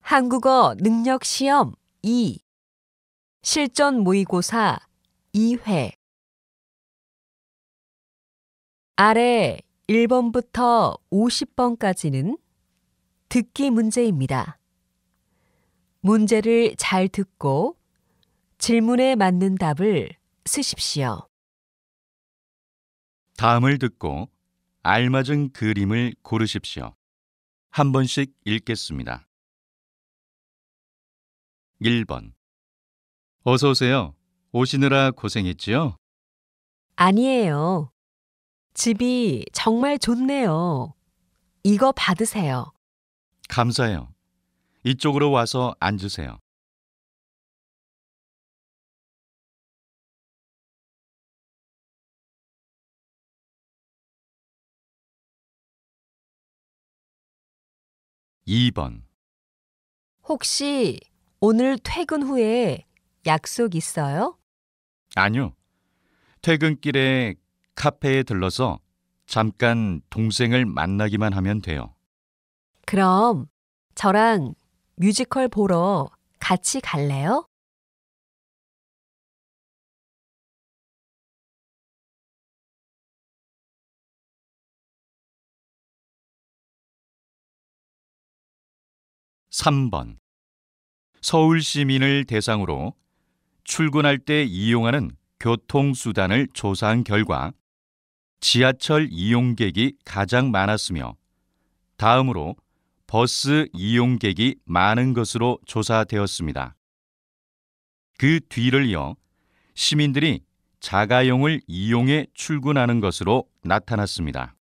한국어 능력 시험 2 실전 모의고사 2회 아래 1번부터 50번까지는 듣기 문제입니다. 문제를 잘 듣고 질문에 맞는 답을 쓰십시오. 다음을 듣고 알맞은 그림을 고르십시오. 한 번씩 읽겠습니다. 1번. 어서 오세요. 오시느라 고생했지요? 아니에요. 집이 정말 좋네요. 이거 받으세요. 감사해요. 이쪽으로 와서 앉으세요. 2번. 혹시 오늘 퇴근 후에 약속 있어요? 아니요. 퇴근길에 카페에 들러서 잠깐 동생을 만나기만 하면 돼요. 그럼 저랑 뮤지컬 보러 같이 갈래요? 3번. 서울 시민을 대상으로 출근할 때 이용하는 교통수단을 조사한 결과 지하철 이용객이 가장 많았으며 다음으로 버스 이용객이 많은 것으로 조사되었습니다. 그 뒤를 이어 시민들이 자가용을 이용해 출근하는 것으로 나타났습니다.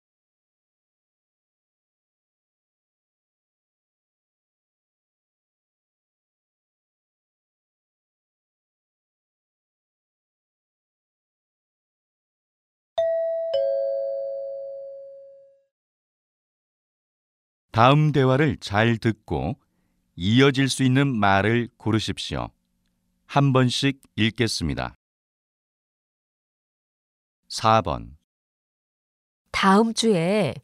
다음 대화를 잘 듣고 이어질 수 있는 말을 고르십시오. 한 번씩 읽겠습니다. 4번. 다음 주에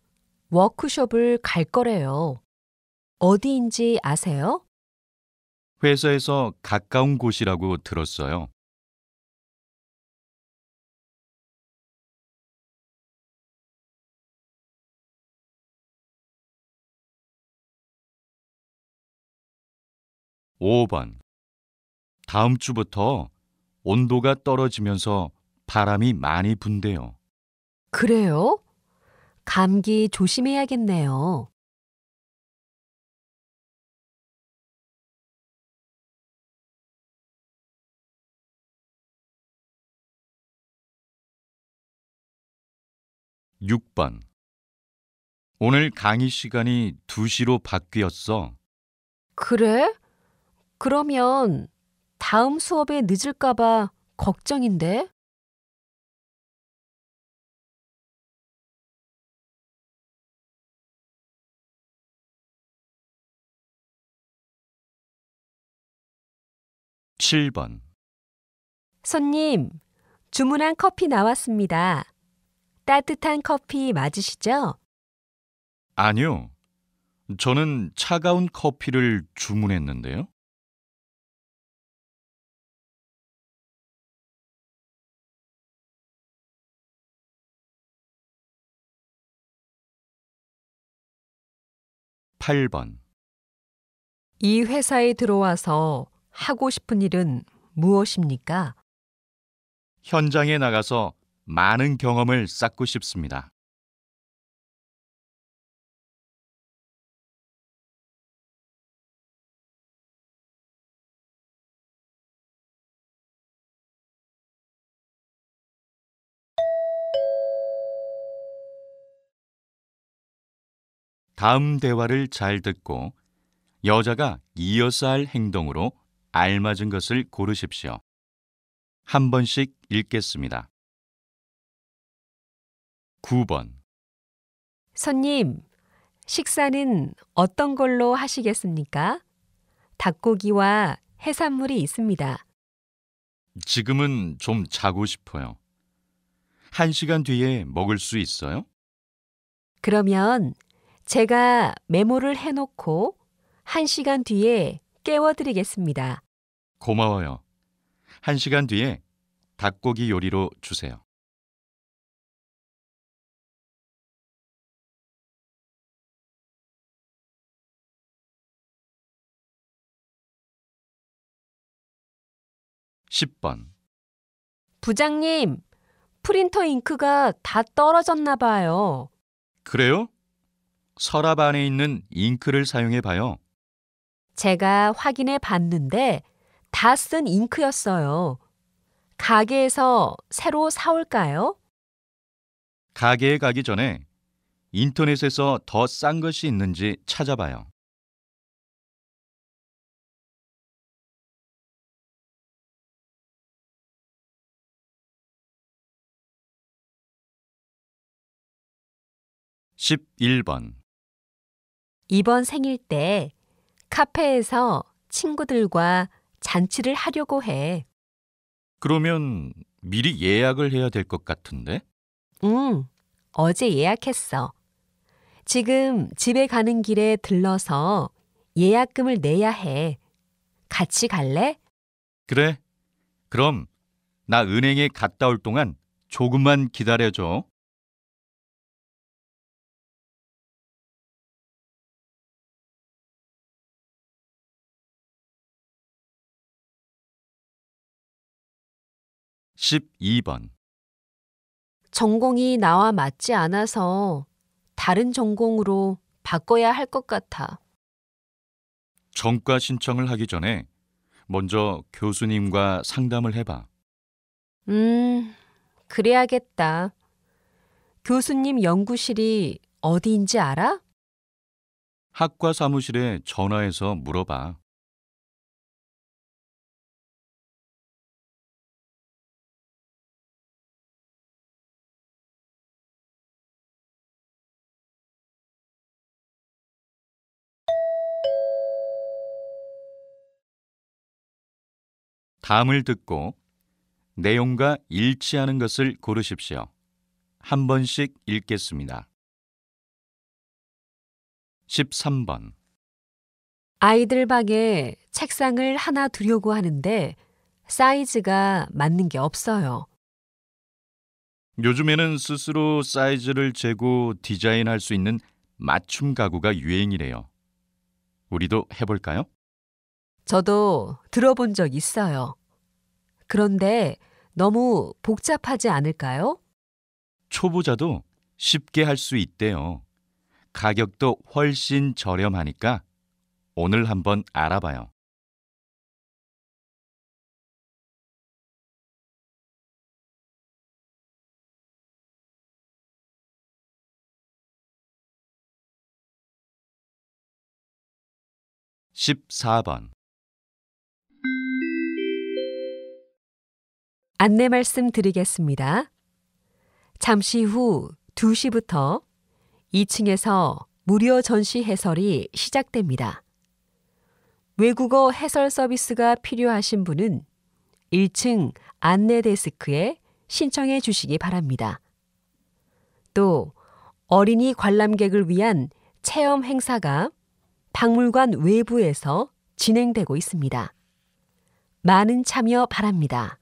워크숍을 갈 거래요. 어디인지 아세요? 회사에서 가까운 곳이라고 들었어요. 5번. 다음 주부터 온도가 떨어지면서 바람이 많이 분대요. 그래요? 감기 조심해야겠네요. 6번. 오늘 강의 시간이 2시로 바뀌었어. 그래? 그러면 다음 수업에 늦을까 봐 걱정인데? 7번. 손님, 주문한 커피 나왔습니다. 따뜻한 커피 맞으시죠? 아니요. 저는 차가운 커피를 주문했는데요. 8번. 이 회사에 들어와서 하고 싶은 일은 무엇입니까? 현장에 나가서 많은 경험을 쌓고 싶습니다. 다음 대화를 잘 듣고 여자가 이어서 할 행동으로 알맞은 것을 고르십시오. 한 번씩 읽겠습니다. 9번. 손님, 식사는 어떤 걸로 하시겠습니까? 닭고기와 해산물이 있습니다. 지금은 좀 자고 싶어요. 1시간 뒤에 먹을 수 있어요? 그러면 제가 메모를 해놓고 1시간 뒤에 깨워드리겠습니다. 고마워요. 1시간 뒤에 닭고기 요리로 주세요. (10번) 부장님, 프린터 잉크가 다 떨어졌나 봐요. 그래요? 서랍 안에 있는 잉크를 사용해 봐요. 제가 확인해 봤는데 다 쓴 잉크였어요. 가게에서 새로 사올까요? 가게에 가기 전에 인터넷에서 더 싼 것이 있는지 찾아봐요. (11번) 이번 생일 때 카페에서 친구들과 잔치를 하려고 해. 그러면 미리 예약을 해야 될 것 같은데? 응, 어제 예약했어. 지금 집에 가는 길에 들러서 예약금을 내야 해. 같이 갈래? 그래. 그럼 나 은행에 갔다 올 동안 조금만 기다려줘. (12번) 전공이 나와 맞지 않아서 다른 전공으로 바꿔야 할 것 같아. 전과 신청을 하기 전에 먼저 교수님과 상담을 해봐. 그래야겠다. 교수님 연구실이 어디인지 알아? 학과 사무실에 전화해서 물어봐. 다음을 듣고 내용과 일치하는 것을 고르십시오. 한 번씩 읽겠습니다. 13번 아이들 방에 책상을 하나 두려고 하는데 사이즈가 맞는 게 없어요. 요즘에는 스스로 사이즈를 재고 디자인할 수 있는 맞춤 가구가 유행이래요. 우리도 해볼까요? 저도 들어본 적 있어요. 그런데 너무 복잡하지 않을까요? 초보자도 쉽게 할 수 있대요. 가격도 훨씬 저렴하니까 오늘 한번 알아봐요. (14번) 안내 말씀 드리겠습니다. 잠시 후 2시부터 2층에서 무료 전시 해설이 시작됩니다. 외국어 해설 서비스가 필요하신 분은 1층 안내 데스크에 신청해 주시기 바랍니다. 또 어린이 관람객을 위한 체험 행사가 박물관 외부에서 진행되고 있습니다. 많은 참여 바랍니다.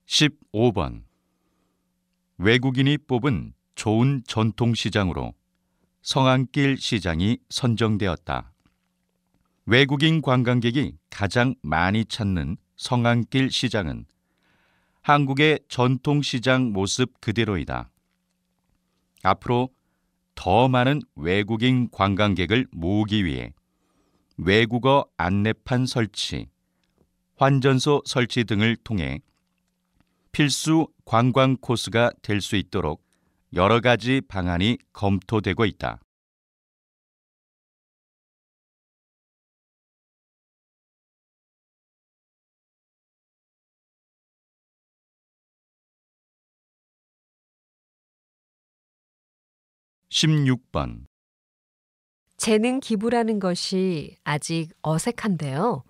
(15번) 외국인이 뽑은 좋은 전통시장으로 성안길 시장이 선정되었다. 외국인 관광객이 가장 많이 찾는 성안길 시장은 한국의 전통시장 모습 그대로이다. 앞으로 더 많은 외국인 관광객을 모으기 위해 외국어 안내판 설치, 환전소 설치 등을 통해 필수 관광 코스가 될 수 있도록 여러 가지 방안이 검토되고 있다. 16번. 재능 기부라는 것이 아직 어색한데요.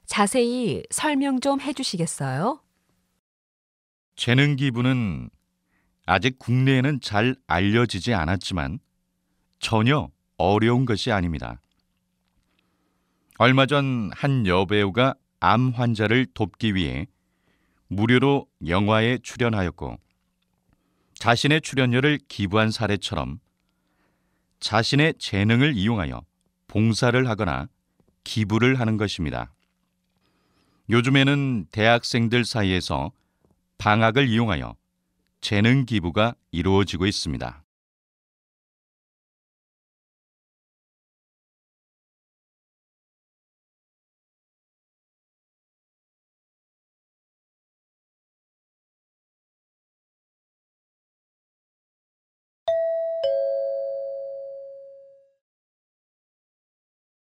자세히 설명 좀 해주시겠어요? 재능 기부는 아직 국내에는 잘 알려지지 않았지만 전혀 어려운 것이 아닙니다. 얼마 전 한 여배우가 암 환자를 돕기 위해 무료로 영화에 출연하였고 자신의 출연료를 기부한 사례처럼 자신의 재능을 이용하여 봉사를 하거나 기부를 하는 것입니다. 요즘에는 대학생들 사이에서 방학을 이용하여 재능 기부가 이루어지고 있습니다.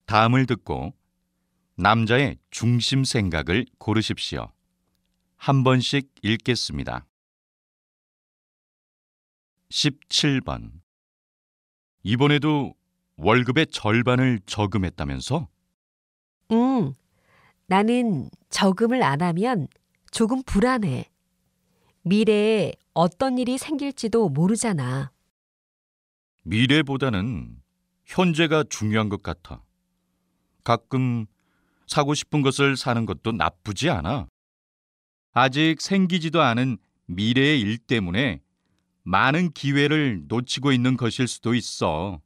다음을 듣고 남자의 중심 생각을 고르십시오. 한 번씩 읽겠습니다. 17번. 이번에도 월급의 절반을 저금했다면서? 나는 저금을 안 하면 조금 불안해. 미래에 어떤 일이 생길지도 모르잖아. 미래보다는 현재가 중요한 것 같아. 가끔 사고 싶은 것을 사는 것도 나쁘지 않아. 아직 생기지도 않은 미래의 일 때문에 많은 기회를 놓치고 있는 것일 수도 있어.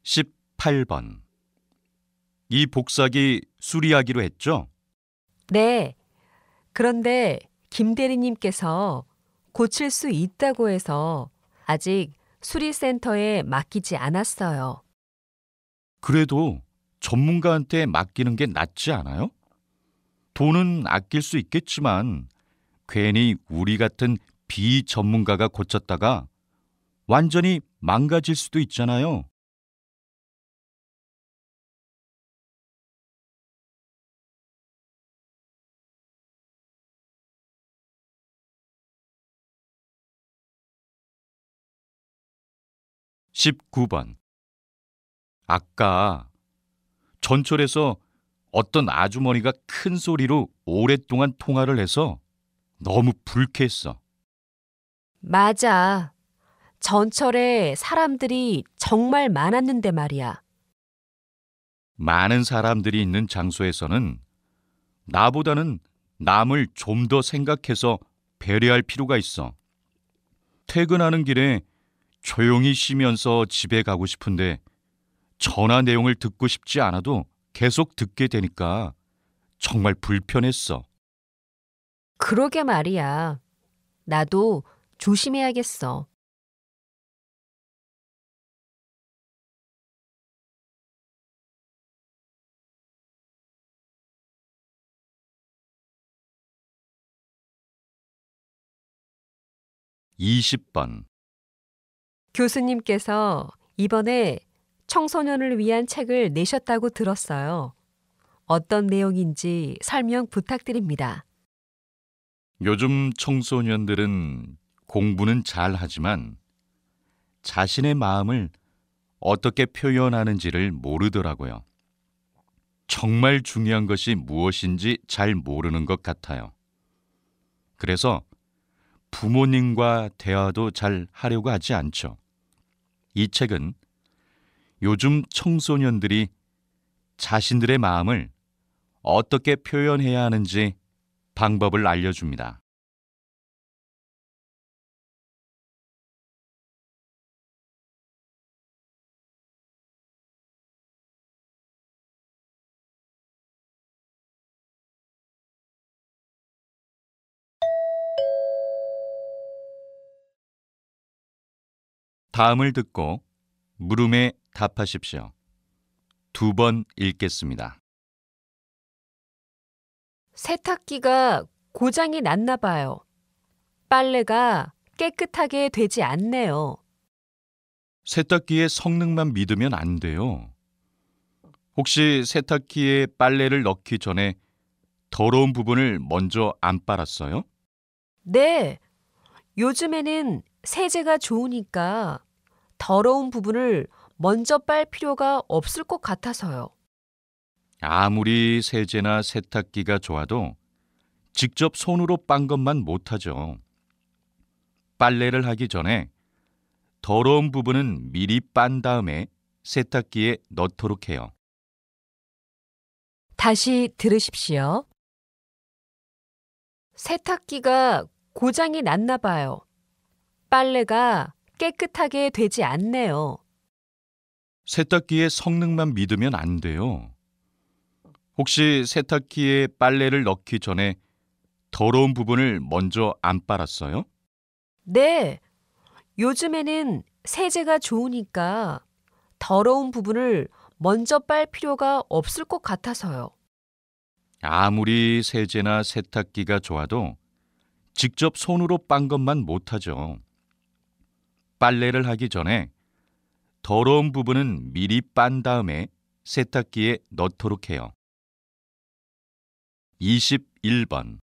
(18번) 이 복사기 수리하기로 했죠? 네. 그런데 김 대리님께서 고칠 수 있다고 해서 아직 수리센터에 맡기지 않았어요. 그래도 전문가한테 맡기는 게 낫지 않아요? 돈은 아낄 수 있겠지만 괜히 우리 같은 비전문가가 고쳤다가 완전히 망가질 수도 있잖아요. 19번. 아까 전철에서 어떤 아주머니가 큰 소리로 오랫동안 통화를 해서 너무 불쾌했어. 맞아. 전철에 사람들이 정말 많았는데 말이야. 많은 사람들이 있는 장소에서는 나보다는 남을 좀 더 생각해서 배려할 필요가 있어. 퇴근하는 길에 조용히 쉬면서 집에 가고 싶은데 전화 내용을 듣고 싶지 않아도 계속 듣게 되니까 정말 불편했어. 그러게 말이야. 나도 조심해야겠어. 20번. 교수님께서 이번에 청소년을 위한 책을 내셨다고 들었어요. 어떤 내용인지 설명 부탁드립니다. 요즘 청소년들은 공부는 잘하지만 자신의 마음을 어떻게 표현하는지를 모르더라고요. 정말 중요한 것이 무엇인지 잘 모르는 것 같아요. 그래서 부모님과 대화도 잘 하려고 하지 않죠. 이 책은 요즘 청소년들이 자신들의 마음을 어떻게 표현해야 하는지 방법을 알려줍니다. 다음을 듣고 물음에 답하십시오. 2번 읽겠습니다. 세탁기가 고장이 났나 봐요. 빨래가 깨끗하게 되지 않네요. 세탁기의 성능만 믿으면 안 돼요. 혹시 세탁기에 빨래를 넣기 전에 더러운 부분을 먼저 안 빨았어요? 네, 요즘에는 세제가 좋으니까 더러운 부분을 먼저 빨 필요가 없을 것 같아서요. 아무리 세제나 세탁기가 좋아도 직접 손으로 빤 것만 못하죠. 빨래를 하기 전에 더러운 부분은 미리 빤 다음에 세탁기에 넣도록 해요. 다시 들으십시오. 세탁기가 고장이 났나 봐요. 빨래가 깨끗하게 되지 않네요. 세탁기의 성능만 믿으면 안 돼요. 혹시 세탁기에 빨래를 넣기 전에 더러운 부분을 먼저 안 빨았어요? 네, 요즘에는 세제가 좋으니까 더러운 부분을 먼저 빨 필요가 없을 것 같아서요. 아무리 세제나 세탁기가 좋아도 직접 손으로 빤 것만 못하죠. 빨래를 하기 전에 더러운 부분은 미리 빤 다음에 세탁기에 넣도록 해요. 21번.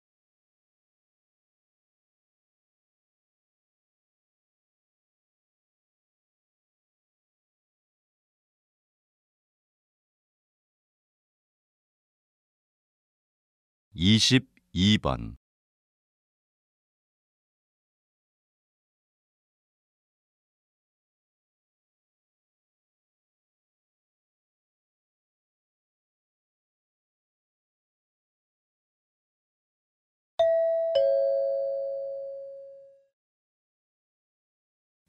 22번.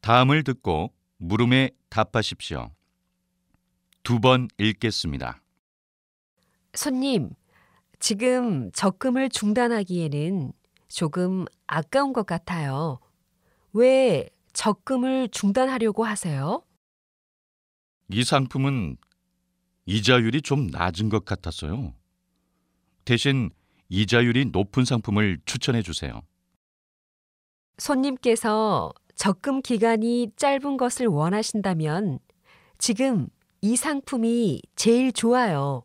다음을 듣고 물음에 답하십시오. 두 번 읽겠습니다. 손님, 지금 적금을 중단하기에는 조금 아까운 것 같아요. 왜 적금을 중단하려고 하세요? 이 상품은 이자율이 좀 낮은 것 같았어요. 대신 이자율이 높은 상품을 추천해 주세요. 손님께서 적금 기간이 짧은 것을 원하신다면 지금 이 상품이 제일 좋아요.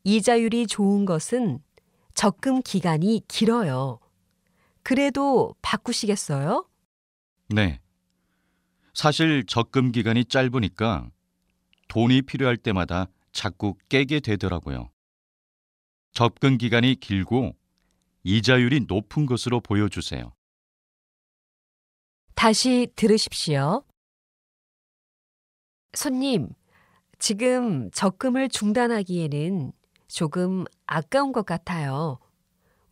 이자율이 좋은 것은 적금 기간이 길어요. 그래도 바꾸시겠어요? 네. 사실 적금 기간이 짧으니까 돈이 필요할 때마다 자꾸 깨게 되더라고요. 접근 기간이 길고 이자율이 높은 것으로 보여주세요. 다시 들으십시오. 손님, 지금 적금을 중단하기에는 조금 아까운 것 같아요.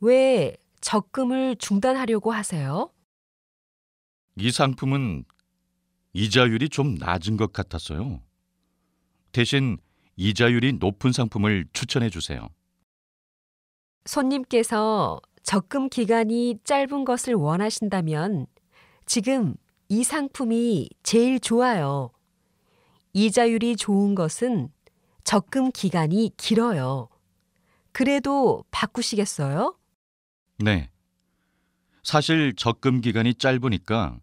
왜 적금을 중단하려고 하세요? 이 상품은 이자율이 좀 낮은 것 같았어요. 대신 이자율이 높은 상품을 추천해 주세요. 손님께서 적금 기간이 짧은 것을 원하신다면 지금 이 상품이 제일 좋아요. 이자율이 좋은 것은 적금 기간이 길어요. 그래도 바꾸시겠어요? 네. 사실 적금 기간이 짧으니까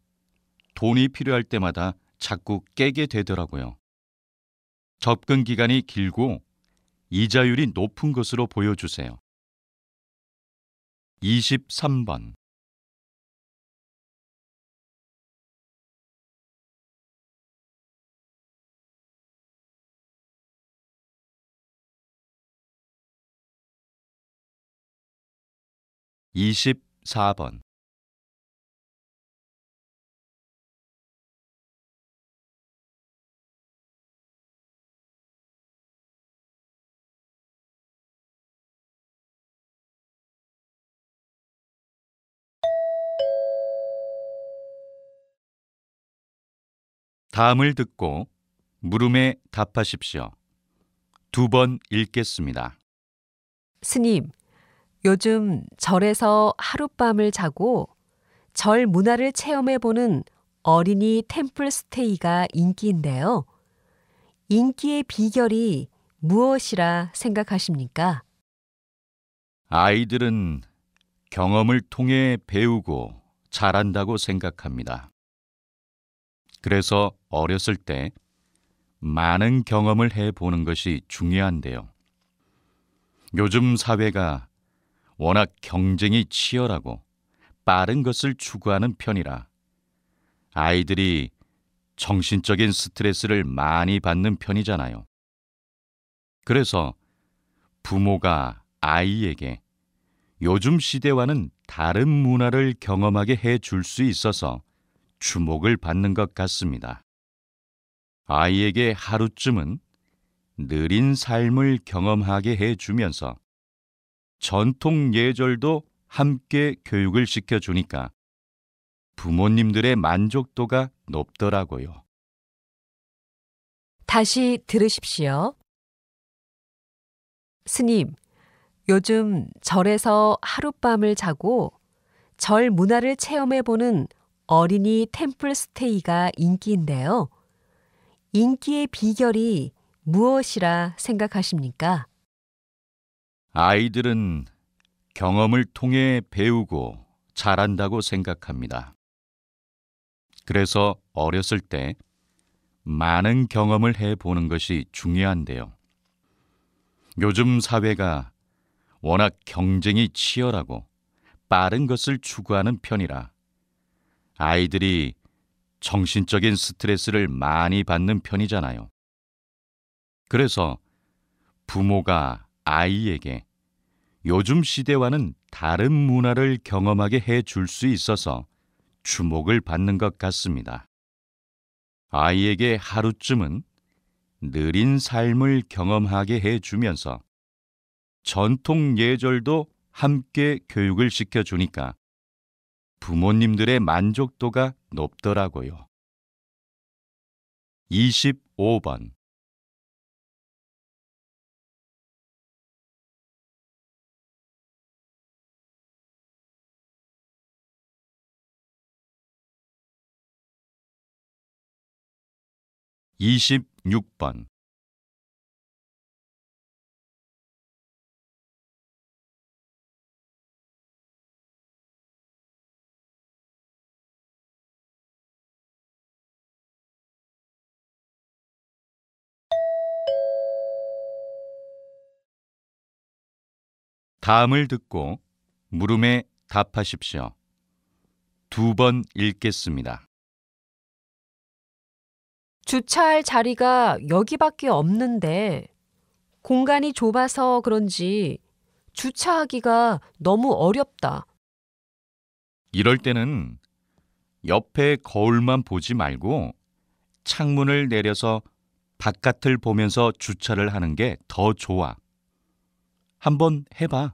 돈이 필요할 때마다 자꾸 깨게 되더라고요. 접근 기간이 길고 이자율이 높은 것으로 보여주세요. 23번. 24번. 다음을 듣고 물음에 답하십시오. 두 번 읽겠습니다. 스님, 요즘 절에서 하룻밤을 자고 절 문화를 체험해보는 어린이 템플 스테이가 인기인데요. 인기의 비결이 무엇이라 생각하십니까? 아이들은 경험을 통해 배우고 잘한다고 생각합니다. 그래서 어렸을 때 많은 경험을 해보는 것이 중요한데요. 요즘 사회가 워낙 경쟁이 치열하고 빠른 것을 추구하는 편이라 아이들이 정신적인 스트레스를 많이 받는 편이잖아요. 그래서 부모가 아이에게 요즘 시대와는 다른 문화를 경험하게 해줄 수 있어서 주목을 받는 것 같습니다. 아이에게 하루쯤은 느린 삶을 경험하게 해주면서 전통 예절도 함께 교육을 시켜주니까 부모님들의 만족도가 높더라고요. 다시 들으십시오. 스님, 요즘 절에서 하룻밤을 자고 절 문화를 체험해보는 어린이 템플 스테이가 인기인데요. 인기의 비결이 무엇이라 생각하십니까? 아이들은 경험을 통해 배우고 자란다고 생각합니다. 그래서 어렸을 때 많은 경험을 해보는 것이 중요한데요. 요즘 사회가 워낙 경쟁이 치열하고 빠른 것을 추구하는 편이라 아이들이 정신적인 스트레스를 많이 받는 편이잖아요. 그래서 부모가 아이에게 요즘 시대와는 다른 문화를 경험하게 해줄 수 있어서 주목을 받는 것 같습니다. 아이에게 하루쯤은 느린 삶을 경험하게 해주면서 전통 예절도 함께 교육을 시켜주니까 부모님들의 만족도가 높더라고요. 25번 26번 다음을 듣고 물음에 답하십시오. 2번 읽겠습니다. 주차할 자리가 여기밖에 없는데 공간이 좁아서 그런지 주차하기가 너무 어렵다. 이럴 때는 옆에 거울만 보지 말고 창문을 내려서 바깥을 보면서 주차를 하는 게 더 좋아. 한번 해봐.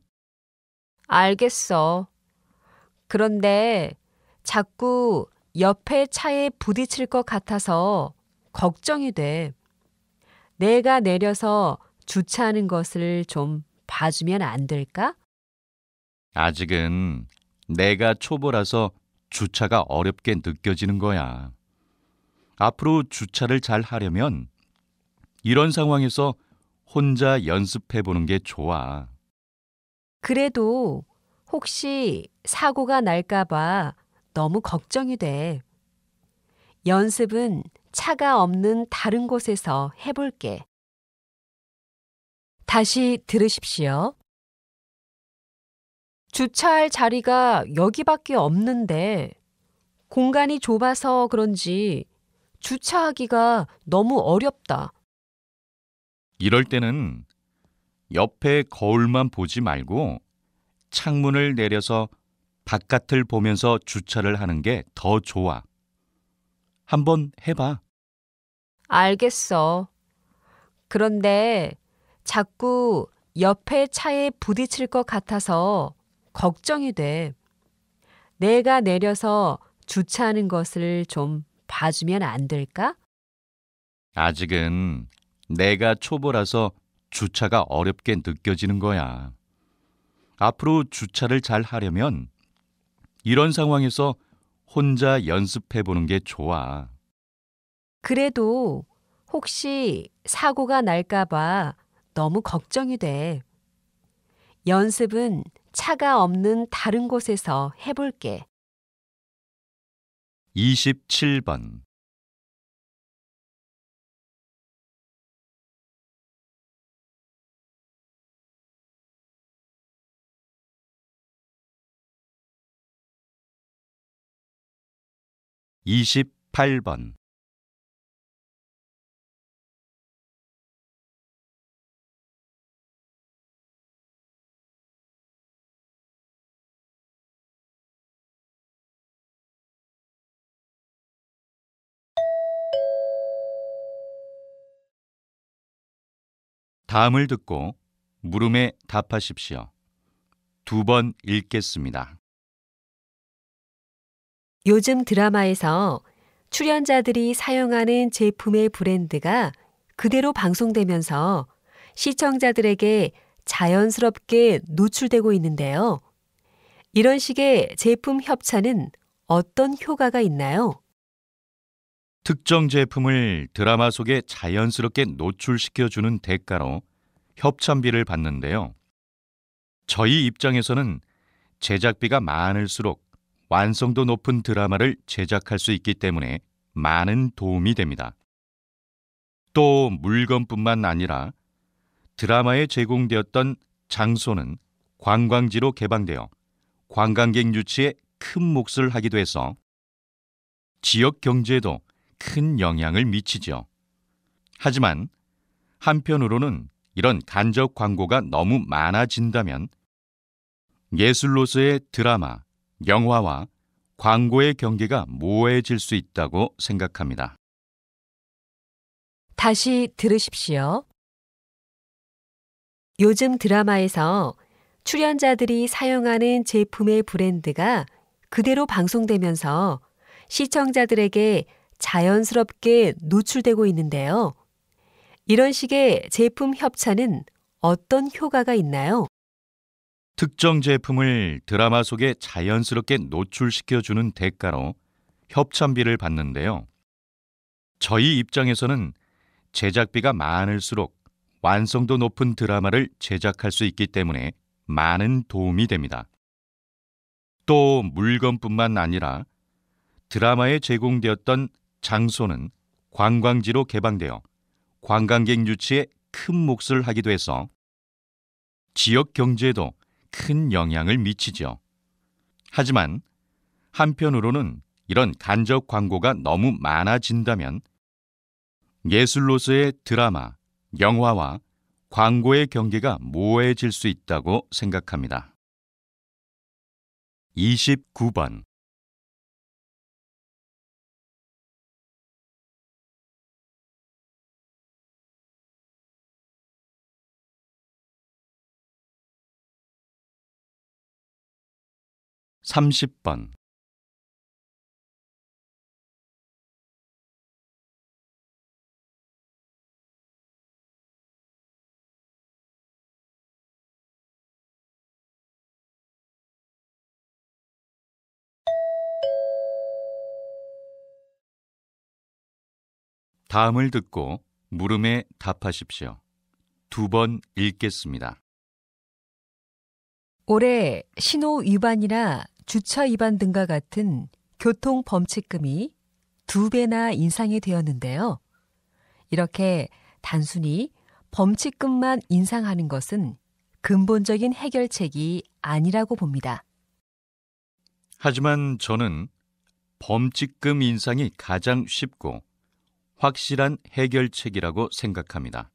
알겠어. 그런데 자꾸 옆에 차에 부딪힐 것 같아서 걱정이 돼. 내가 내려서 주차하는 것을 좀 봐주면 안 될까? 아직은 내가 초보라서 주차가 어렵게 느껴지는 거야. 앞으로 주차를 잘 하려면 이런 상황에서 혼자 연습해 보는 게 좋아. 그래도 혹시 사고가 날까 봐 너무 걱정이 돼. 연습은 차가 없는 다른 곳에서 해볼게. 다시 들으십시오. 주차할 자리가 여기밖에 없는데 공간이 좁아서 그런지 주차하기가 너무 어렵다. 이럴 때는 옆에 거울만 보지 말고 창문을 내려서 바깥을 보면서 주차를 하는 게 더 좋아. 한번 해봐. 알겠어. 그런데 자꾸 옆에 차에 부딪힐 것 같아서 걱정이 돼. 내가 내려서 주차하는 것을 좀 봐주면 안 될까? 아직은 내가 초보라서 주차가 어렵게 느껴지는 거야. 앞으로 주차를 잘 하려면 이런 상황에서 혼자 연습해 보는 게 좋아. 그래도 혹시 사고가 날까 봐 너무 걱정이 돼. 연습은 차가 없는 다른 곳에서 해볼게. 27번 28번. 다음을 듣고 물음에 답하십시오. 2번 읽겠습니다. 요즘 드라마에서 출연자들이 사용하는 제품의 브랜드가 그대로 방송되면서 시청자들에게 자연스럽게 노출되고 있는데요. 이런 식의 제품 협찬은 어떤 효과가 있나요? 특정 제품을 드라마 속에 자연스럽게 노출시켜주는 대가로 협찬비를 받는데요. 저희 입장에서는 제작비가 많을수록 완성도 높은 드라마를 제작할 수 있기 때문에 많은 도움이 됩니다. 또 물건뿐만 아니라 드라마에 제공되었던 장소는 관광지로 개방되어 관광객 유치에 큰 몫을 하기도 해서 지역 경제에도 큰 영향을 미치죠. 하지만 한편으로는 이런 간접 광고가 너무 많아진다면 예술로서의 드라마, 영화와 광고의 경계가 모호해질 수 있다고 생각합니다. 다시 들으십시오. 요즘 드라마에서 출연자들이 사용하는 제품의 브랜드가 그대로 방송되면서 시청자들에게 자연스럽게 노출되고 있는데요. 이런 식의 제품 협찬은 어떤 효과가 있나요? 특정 제품을 드라마 속에 자연스럽게 노출시켜주는 대가로 협찬비를 받는데요. 저희 입장에서는 제작비가 많을수록 완성도 높은 드라마를 제작할 수 있기 때문에 많은 도움이 됩니다. 또 물건뿐만 아니라 드라마에 제공되었던 장소는 관광지로 개방되어 관광객 유치에 큰 몫을 하기도 해서 지역 경제에도 큰 영향을 미치죠. 하지만 한편으로는 이런 간접 광고가 너무 많아진다면 예술로서의 드라마, 영화와 광고의 경계가 모호해질 수 있다고 생각합니다. 29번. (30번) 다음을 듣고 물음에 답하십시오. 2번 읽겠습니다. 올해 신호 위반이나 주차 위반 등과 같은 교통 범칙금이 2배나 인상이 되었는데요. 이렇게 단순히 범칙금만 인상하는 것은 근본적인 해결책이 아니라고 봅니다. 하지만 저는 범칙금 인상이 가장 쉽고 확실한 해결책이라고 생각합니다.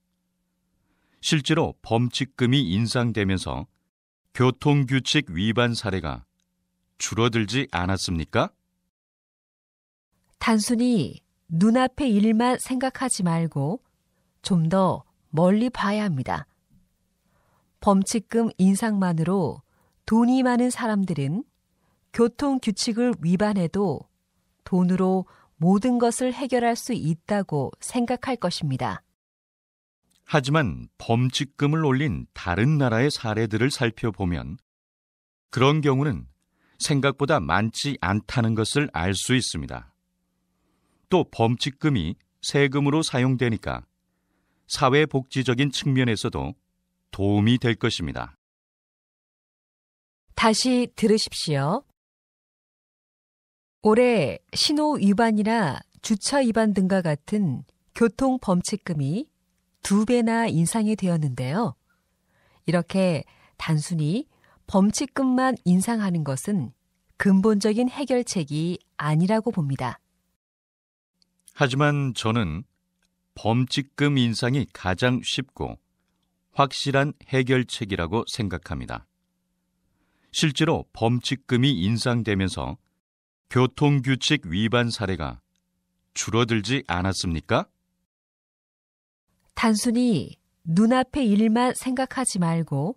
실제로 범칙금이 인상되면서 교통규칙 위반 사례가 줄어들지 않았습니까? 단순히 눈앞의 일만 생각하지 말고 좀 더 멀리 봐야 합니다. 범칙금 인상만으로 돈이 많은 사람들은 교통규칙을 위반해도 돈으로 모든 것을 해결할 수 있다고 생각할 것입니다. 하지만 범칙금을 올린 다른 나라의 사례들을 살펴보면 그런 경우는 생각보다 많지 않다는 것을 알 수 있습니다. 또 범칙금이 세금으로 사용되니까 사회복지적인 측면에서도 도움이 될 것입니다. 다시 들으십시오. 올해 신호 위반이나 주차 위반 등과 같은 교통 범칙금이 2배나 인상이 되었는데요. 이렇게 단순히 범칙금만 인상하는 것은 근본적인 해결책이 아니라고 봅니다. 하지만 저는 범칙금 인상이 가장 쉽고 확실한 해결책이라고 생각합니다. 실제로 범칙금이 인상되면서 교통규칙 위반 사례가 줄어들지 않았습니까? 단순히 눈앞의 일만 생각하지 말고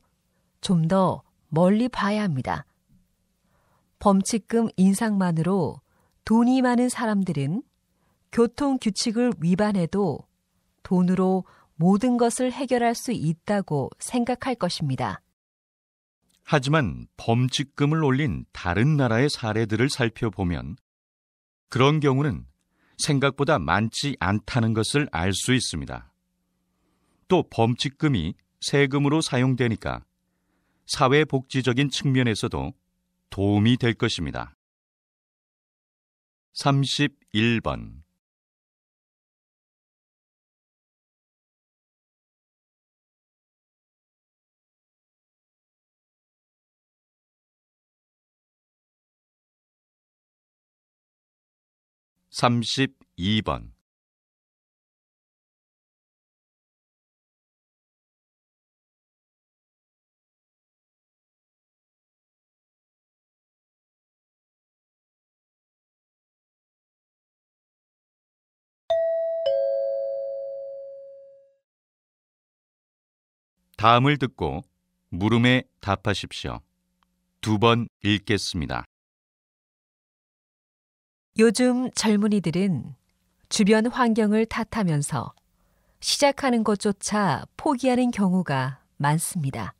좀 더 멀리 봐야 합니다. 범칙금 인상만으로 돈이 많은 사람들은 교통규칙을 위반해도 돈으로 모든 것을 해결할 수 있다고 생각할 것입니다. 하지만 범칙금을 올린 다른 나라의 사례들을 살펴보면 그런 경우는 생각보다 많지 않다는 것을 알 수 있습니다. 또 범칙금이 세금으로 사용되니까 사회복지적인 측면에서도 도움이 될 것입니다. 31번 32번 다음을 듣고 물음에 답하십시오. 2번 읽겠습니다. 요즘 젊은이들은 주변 환경을 탓하면서 시작하는 것조차 포기하는 경우가 많습니다.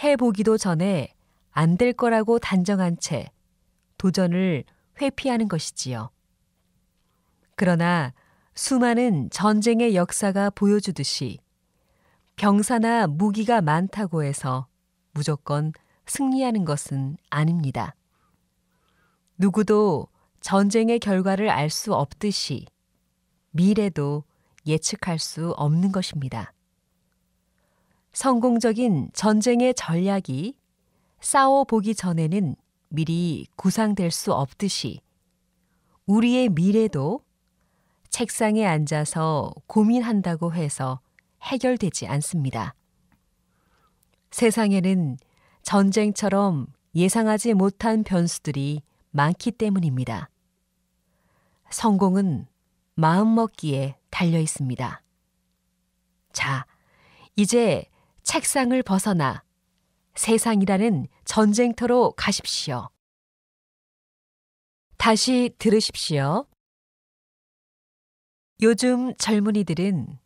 해보기도 전에 안 될 거라고 단정한 채 도전을 회피하는 것이지요. 그러나 수많은 전쟁의 역사가 보여주듯이 병사나 무기가 많다고 해서 무조건 승리하는 것은 아닙니다. 누구도 전쟁의 결과를 알 수 없듯이 미래도 예측할 수 없는 것입니다. 성공적인 전쟁의 전략이 싸워보기 전에는 미리 구상될 수 없듯이 우리의 미래도 책상에 앉아서 고민한다고 해서 해결되지 않습니다. 세상에는 전쟁처럼 예상하지 못한 변수들이 많기 때문입니다. 성공은 마음먹기에 달려 있습니다. 자, 이제 책상을 벗어나 세상이라는 전쟁터로 가십시오. 다시 들으십시오. 요즘 젊은이들은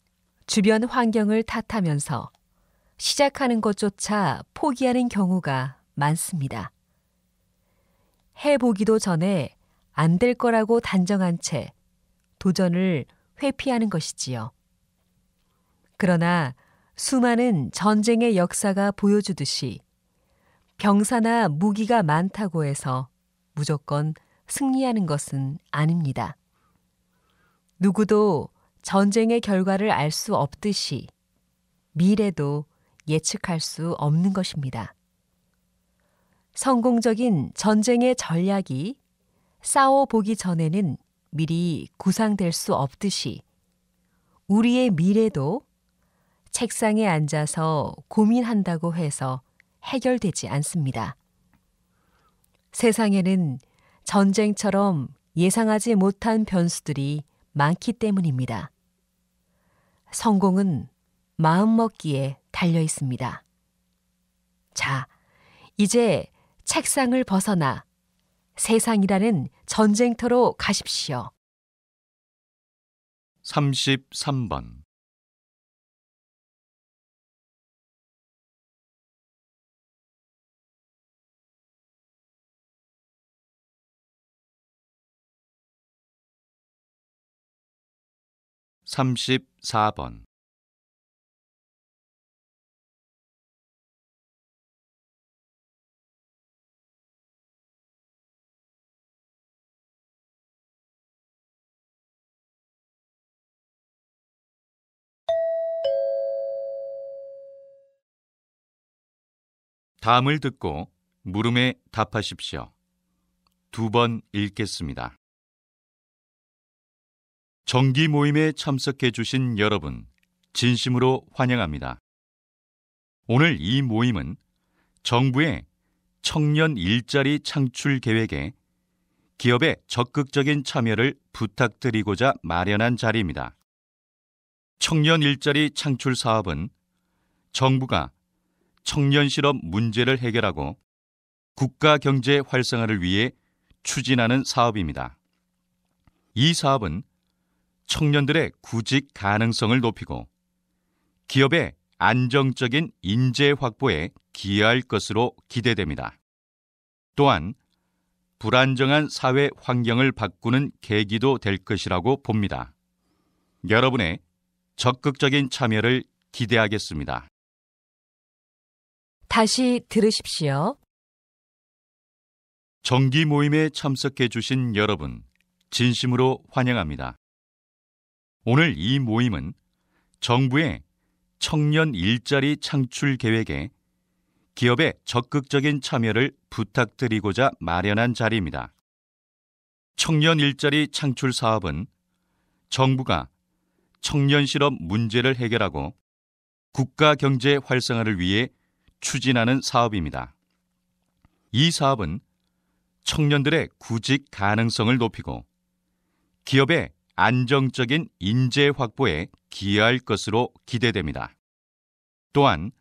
주변 환경을 탓하면서 시작하는 것조차 포기하는 경우가 많습니다. 해보기도 전에 안 될 거라고 단정한 채 도전을 회피하는 것이지요. 그러나 수많은 전쟁의 역사가 보여주듯이 병사나 무기가 많다고 해서 무조건 승리하는 것은 아닙니다. 누구도 전쟁의 결과를 알 수 없듯이 미래도 예측할 수 없는 것입니다. 성공적인 전쟁의 전략이 싸워보기 전에는 미리 구상될 수 없듯이 우리의 미래도 책상에 앉아서 고민한다고 해서 해결되지 않습니다. 세상에는 전쟁처럼 예상하지 못한 변수들이 많기 때문입니다. 성공은 마음먹기에 달려 있습니다. 자, 이제 책상을 벗어나 세상이라는 전쟁터로 가십시오. 33번 34번 다음을 듣고 물음에 답하십시오. 2번 읽겠습니다. 정기 모임에 참석해 주신 여러분, 진심으로 환영합니다. 오늘 이 모임은 정부의 청년 일자리 창출 계획에 기업의 적극적인 참여를 부탁드리고자 마련한 자리입니다. 청년 일자리 창출 사업은 정부가 청년 실업 문제를 해결하고 국가 경제 활성화를 위해 추진하는 사업입니다. 이 사업은 청년들의 구직 가능성을 높이고 기업의 안정적인 인재 확보에 기여할 것으로 기대됩니다. 또한 불안정한 사회 환경을 바꾸는 계기도 될 것이라고 봅니다. 여러분의 적극적인 참여를 기대하겠습니다. 다시 들으십시오. 정기 모임에 참석해 주신 여러분, 진심으로 환영합니다. 오늘 이 모임은 정부의 청년 일자리 창출 계획에 기업의 적극적인 참여를 부탁드리고자 마련한 자리입니다. 청년 일자리 창출 사업은 정부가 청년 실업 문제를 해결하고 국가 경제 활성화를 위해 추진하는 사업입니다. 이 사업은 청년들의 구직 가능성을 높이고 기업의 안정적인 인재 확보에 기여할 것으로 기대됩니다. 또한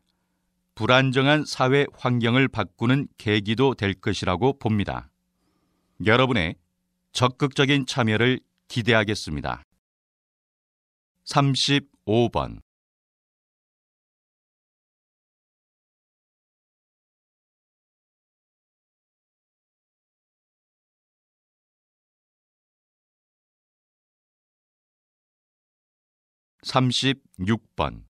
불안정한 사회 환경을 바꾸는 계기도 될 것이라고 봅니다. 여러분의 적극적인 참여를 기대하겠습니다. 35번 36번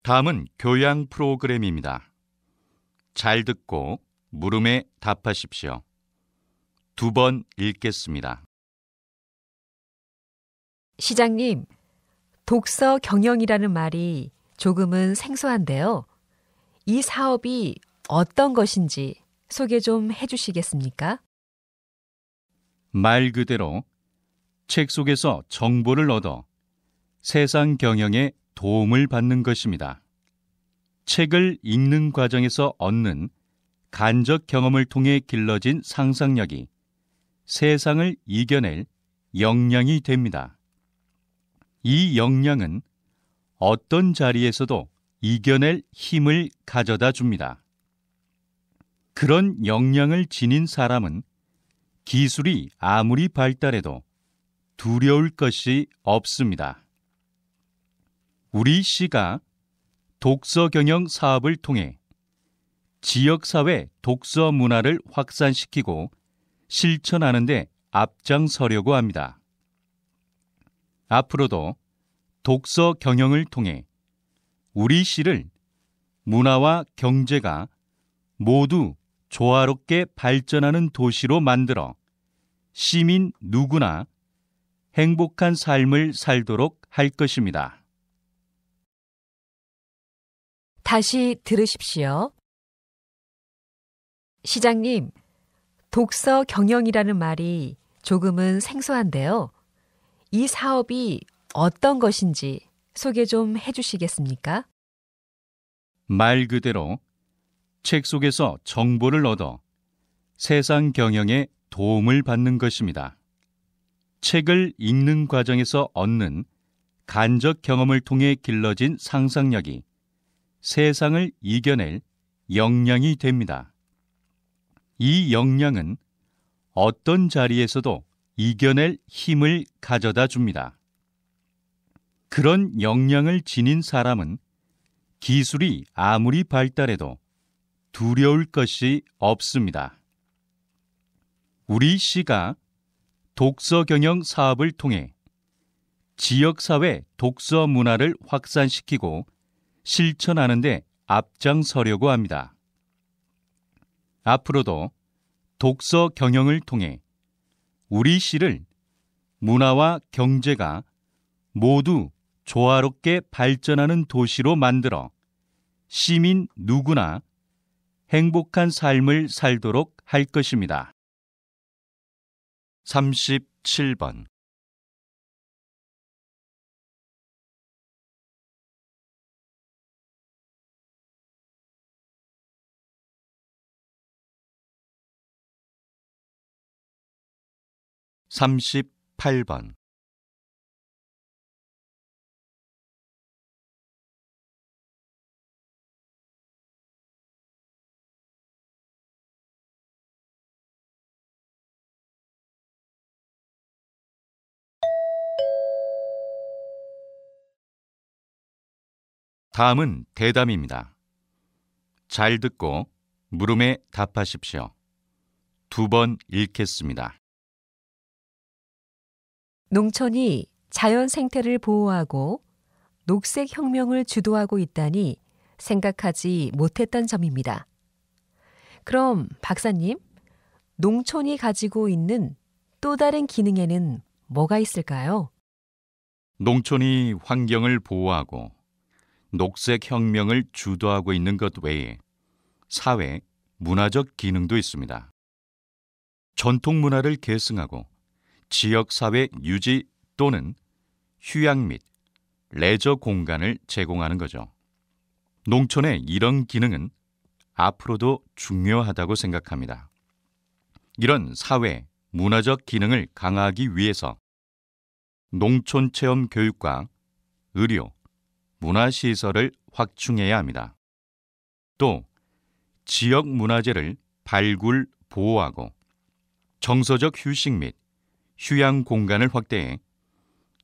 다음은 교양 프로그램입니다. 잘 듣고 물음에 답하십시오. 2번 읽겠습니다. 시장님, 독서 경영이라는 말이 조금은 생소한데요. 이 사업이 어떤 것인지 소개 좀 해주시겠습니까? 말 그대로 책 속에서 정보를 얻어 세상 경영에 도움을 받는 것입니다. 책을 읽는 과정에서 얻는 간접 경험을 통해 길러진 상상력이 세상을 이겨낼 역량이 됩니다. 이 역량은 어떤 자리에서도 이겨낼 힘을 가져다 줍니다. 그런 역량을 지닌 사람은 기술이 아무리 발달해도 두려울 것이 없습니다. 우리 시가 독서 경영 사업을 통해 지역사회 독서 문화를 확산시키고 실천하는 데 앞장서려고 합니다. 앞으로도 독서 경영을 통해 우리 시를 문화와 경제가 모두 조화롭게 발전하는 도시로 만들어 시민 누구나 행복한 삶을 살도록 할 것입니다. 다시 들으십시오. 시장님, 독서 경영이라는 말이 조금은 생소한데요. 이 사업이 어떤 것인지 소개 좀 해주시겠습니까? 말 그대로 책 속에서 정보를 얻어 세상 경영에 도움을 받는 것입니다. 책을 읽는 과정에서 얻는 간접 경험을 통해 길러진 상상력이 세상을 이겨낼 역량이 됩니다. 이 역량은 어떤 자리에서도 이겨낼 힘을 가져다 줍니다. 그런 역량을 지닌 사람은 기술이 아무리 발달해도 두려울 것이 없습니다. 우리 시가 독서 경영 사업을 통해 지역사회 독서 문화를 확산시키고 실천하는 데 앞장서려고 합니다. 앞으로도 독서 경영을 통해 우리 시를 문화와 경제가 모두 조화롭게 발전하는 도시로 만들어 시민 누구나 행복한 삶을 살도록 할 것입니다. 37번 38번 '다음은 대담입니다. 잘 듣고 물음에 답하십시오. 2번 읽겠습니다. 농촌이 자연 생태를 보호하고 녹색 혁명을 주도하고 있다니 생각하지 못했던 점입니다. 그럼 박사님, 농촌이 가지고 있는 또 다른 기능에는 뭐가 있을까요? 농촌이 환경을 보호하고 녹색 혁명을 주도하고 있는 것 외에 사회, 문화적 기능도 있습니다. 전통 문화를 계승하고 지역사회 유지 또는 휴양 및 레저 공간을 제공하는 거죠. 농촌의 이런 기능은 앞으로도 중요하다고 생각합니다. 이런 사회, 문화적 기능을 강화하기 위해서 농촌 체험 교육과 의료, 문화시설을 확충해야 합니다. 또 지역 문화재를 발굴, 보호하고 정서적 휴식 및 휴양 공간을 확대해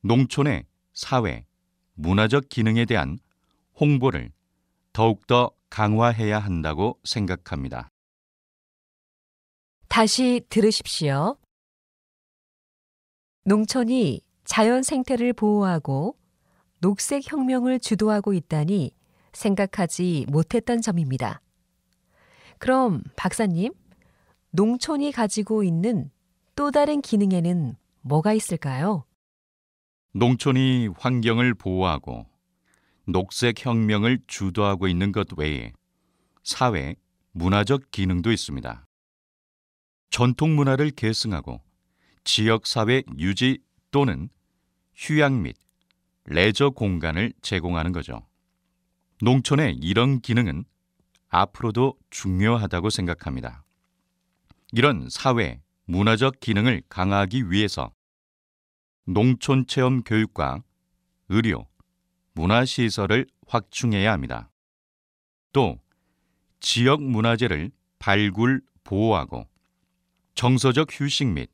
농촌의 사회, 문화적 기능에 대한 홍보를 더욱더 강화해야 한다고 생각합니다. 다시 들으십시오. 농촌이 자연 생태를 보호하고 녹색 혁명을 주도하고 있다니 생각하지 못했던 점입니다. 그럼 박사님, 농촌이 가지고 있는 또 다른 기능에는 뭐가 있을까요? 농촌이 환경을 보호하고 녹색 혁명을 주도하고 있는 것 외에 사회, 문화적 기능도 있습니다. 전통 문화를 계승하고 지역사회 유지 또는 휴양 및 레저 공간을 제공하는 거죠. 농촌의 이런 기능은 앞으로도 중요하다고 생각합니다. 이런 사회, 문화적 기능을 강화하기 위해서 농촌 체험 교육과 의료, 문화시설을 확충해야 합니다. 또 지역 문화재를 발굴, 보호하고 정서적 휴식 및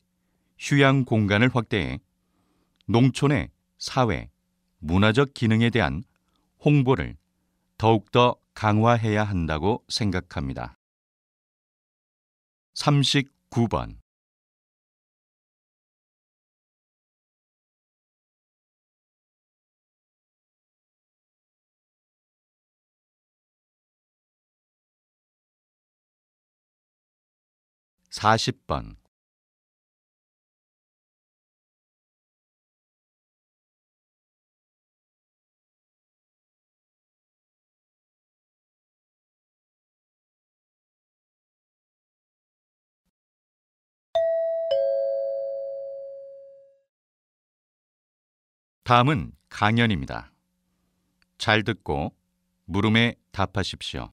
휴양 공간을 확대해 농촌의 사회, 문화적 기능에 대한 홍보를 더욱더 강화해야 한다고 생각합니다. 39번 40번 '다음은 강연입니다. 잘 듣고 물음에 답하십시오.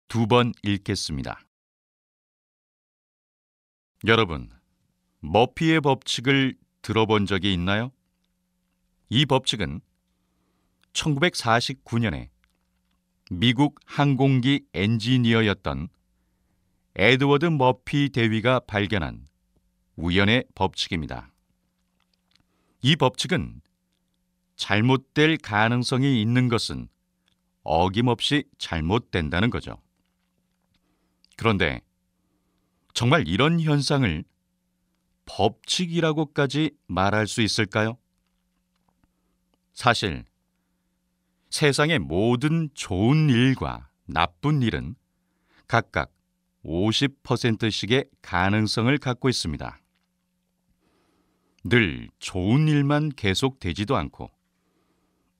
2번 읽겠습니다. 여러분, 머피의 법칙을 들어본 적이 있나요? 이 법칙은 1949년에 미국 항공기 엔지니어였던 에드워드 머피 대위가 발견한 우연의 법칙입니다. 이 법칙은 잘못될 가능성이 있는 것은 어김없이 잘못된다는 거죠. 그런데 정말 이런 현상을 법칙이라고까지 말할 수 있을까요? 사실 세상의 모든 좋은 일과 나쁜 일은 각각 50%씩의 가능성을 갖고 있습니다. 늘 좋은 일만 계속되지도 않고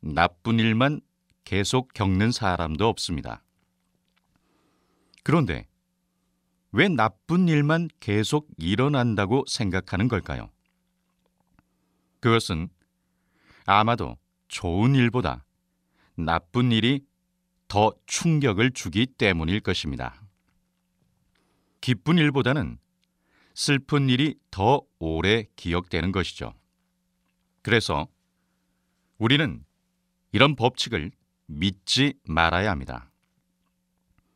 나쁜 일만 계속 겪는 사람도 없습니다. 그런데 왜 나쁜 일만 계속 일어난다고 생각하는 걸까요? 그것은 아마도 좋은 일보다 나쁜 일이 더 충격을 주기 때문일 것입니다. 기쁜 일보다는 슬픈 일이 더 오래 기억되는 것이죠. 그래서 우리는 이런 법칙을 믿지 말아야 합니다.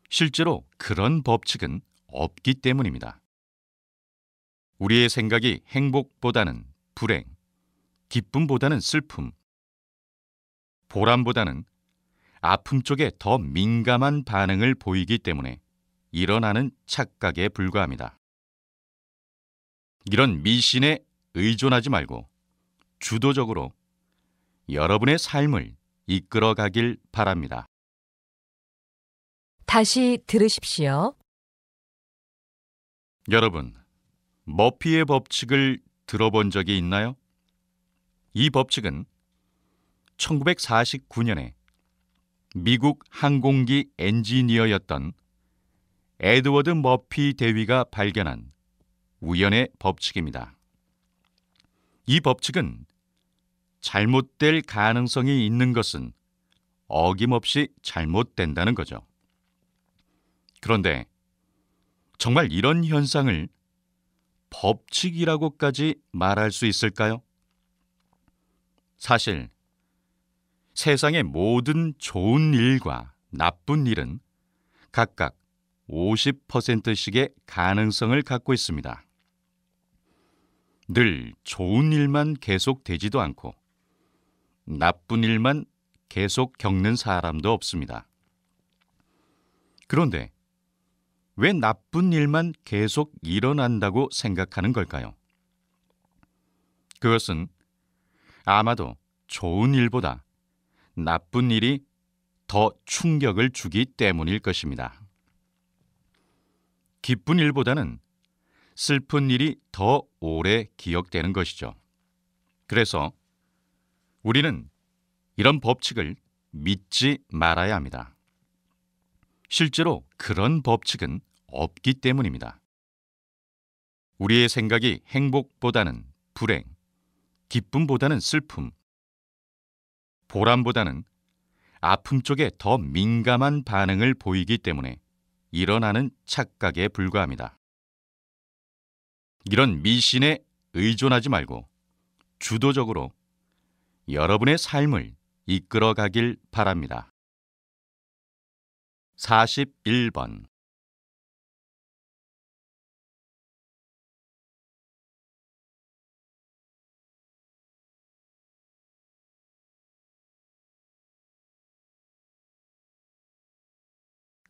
실제로 그런 법칙은 없기 때문입니다. 우리의 생각이 행복보다는 불행, 기쁨보다는 슬픔, 보람보다는 아픔 쪽에 더 민감한 반응을 보이기 때문에 일어나는 착각에 불과합니다. 이런 미신에 의존하지 말고 주도적으로 여러분의 삶을 이끌어가길 바랍니다. 다시 들으십시오. 여러분, 머피의 법칙을 들어본 적이 있나요? 이 법칙은 1949년에 미국 항공기 엔지니어였던 에드워드 머피 대위가 발견한 우연의 법칙입니다. 이 법칙은 잘못될 가능성이 있는 것은 어김없이 잘못된다는 거죠. 그런데 정말 이런 현상을 법칙이라고까지 말할 수 있을까요? 사실 세상의 모든 좋은 일과 나쁜 일은 각각 50%씩의 가능성을 갖고 있습니다. 늘 좋은 일만 계속되지도 않고 나쁜 일만 계속 겪는 사람도 없습니다. 그런데 왜 나쁜 일만 계속 일어난다고 생각하는 걸까요? 그것은 아마도 좋은 일보다 나쁜 일이 더 충격을 주기 때문일 것입니다. 기쁜 일보다는 슬픈 일이 더 오래 기억되는 것이죠. 그래서 우리는 이런 법칙을 믿지 말아야 합니다. 실제로 그런 법칙은 없기 때문입니다. 우리의 생각이 행복보다는 불행, 기쁨보다는 슬픔, 보람보다는 아픔 쪽에 더 민감한 반응을 보이기 때문에 일어나는 착각에 불과합니다. 이런 미신에 의존하지 말고 주도적으로 여러분의 삶을 이끌어가길 바랍니다. 41번